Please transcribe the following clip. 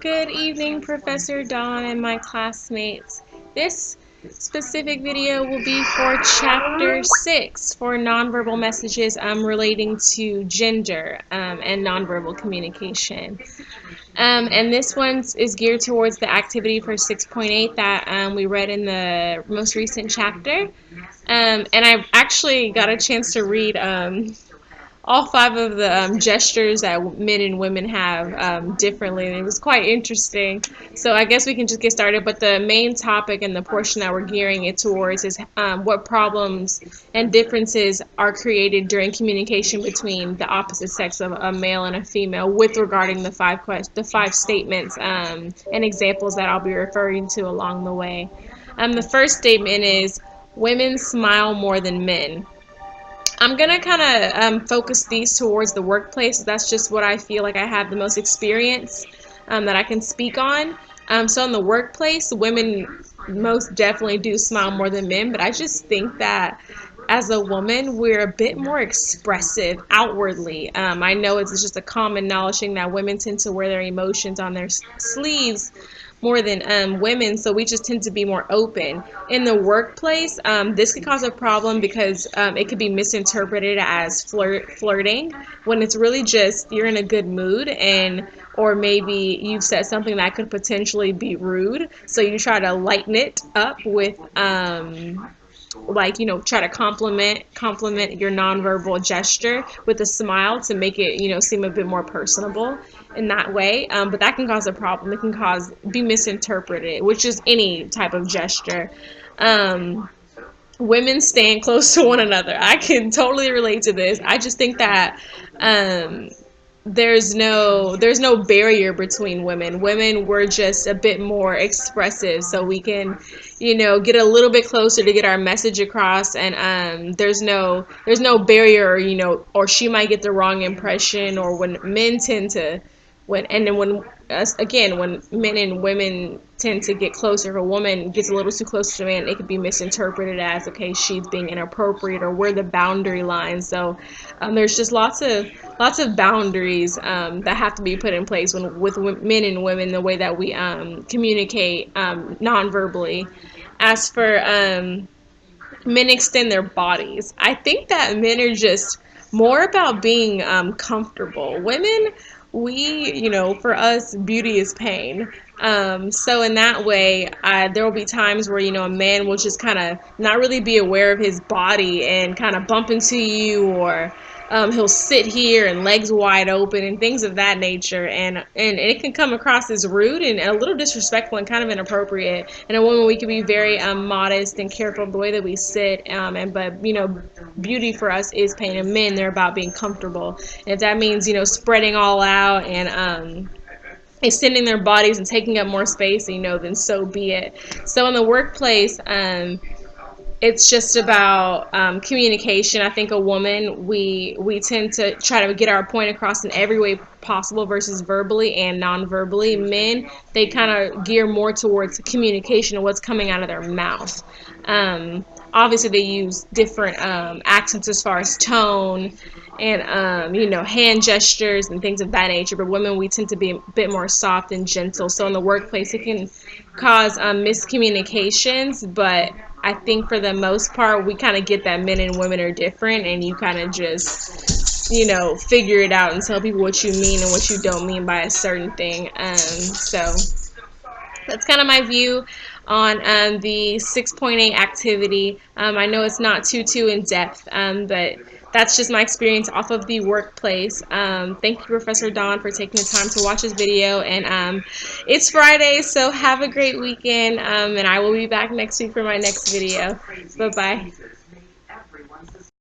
Good evening, Professor Dawn and my classmates. This specific video will be for Chapter 6 for nonverbal messages relating to gender and nonverbal communication. And this one is geared towards the activity for 6.8 that we read in the most recent chapter. And I actually got a chance to read all 5 of the gestures that men and women have differently. And it was quite interesting. So I guess we can just get started. But the main topic and the portion that we're gearing it towards is what problems and differences are created during communication between the opposite sex of a male and a female with regarding the 5 statements and examples that I'll be referring to along the way. The first statement is, women smile more than men. I'm going to kind of focus these towards the workplace. That's just what I feel like I have the most experience that I can speak on. So in the workplace, women most definitely do smile more than men, but I just think that as a woman, we're a bit more expressive outwardly. I know it's just a common knowledge thing that women tend to wear their emotions on their sleeves more than women, so we just tend to be more open. In the workplace, this could cause a problem because it could be misinterpreted as flirting when it's really just you're in a good mood, and or maybe you've said something that could potentially be rude, so you try to lighten it up with try to compliment your nonverbal gesture with a smile to make it, seem a bit more personable in that way. But that can cause a problem. It can be misinterpreted, which is any type of gesture. Women stand close to one another. I can totally relate to this. I just think that there's no barrier between women. We're just a bit more expressive, so we can get a little bit closer to get our message across, and there's no barrier, or she might get the wrong impression, or when men tend to when men and women tend to get closer, if a woman gets a little too close to a man, it could be misinterpreted as, okay, she's being inappropriate, or where the boundary lines. So there's just lots of boundaries that have to be put in place with men and women, the way that we communicate non-verbally. As for men extend their bodies, I think that men are just more about being comfortable. Women, for us, beauty is pain. So in that way, there will be times where, a man will just kind of not really be aware of his body and kind of bump into you, or he'll sit here and legs wide open and things of that nature, and it can come across as rude and a little disrespectful and kind of inappropriate. And a woman, we can be very modest and careful of the way that we sit, but beauty for us is pain, and men, they're about being comfortable. And if that means spreading all out and extending their bodies and taking up more space, then so be it. So in the workplace, it's just about communication. I think a woman, we tend to try to get our point across in every way possible versus verbally and non-verbally. Men, they kind of gear more towards communication and what's coming out of their mouth. Obviously, they use different accents as far as tone and hand gestures and things of that nature. But women, we tend to be a bit more soft and gentle. So in the workplace, it can cause miscommunications, but I think for the most part, we kind of get that men and women are different, and you kind of just, figure it out and tell people what you mean and what you don't mean by a certain thing. So that's kind of my view on the 6.8 activity. I know it's not too in depth, but that's just my experience off of the workplace. Thank you, Professor Dawn, for taking the time to watch this video. And it's Friday, so have a great weekend. And I will be back next week for my next video. Bye-bye.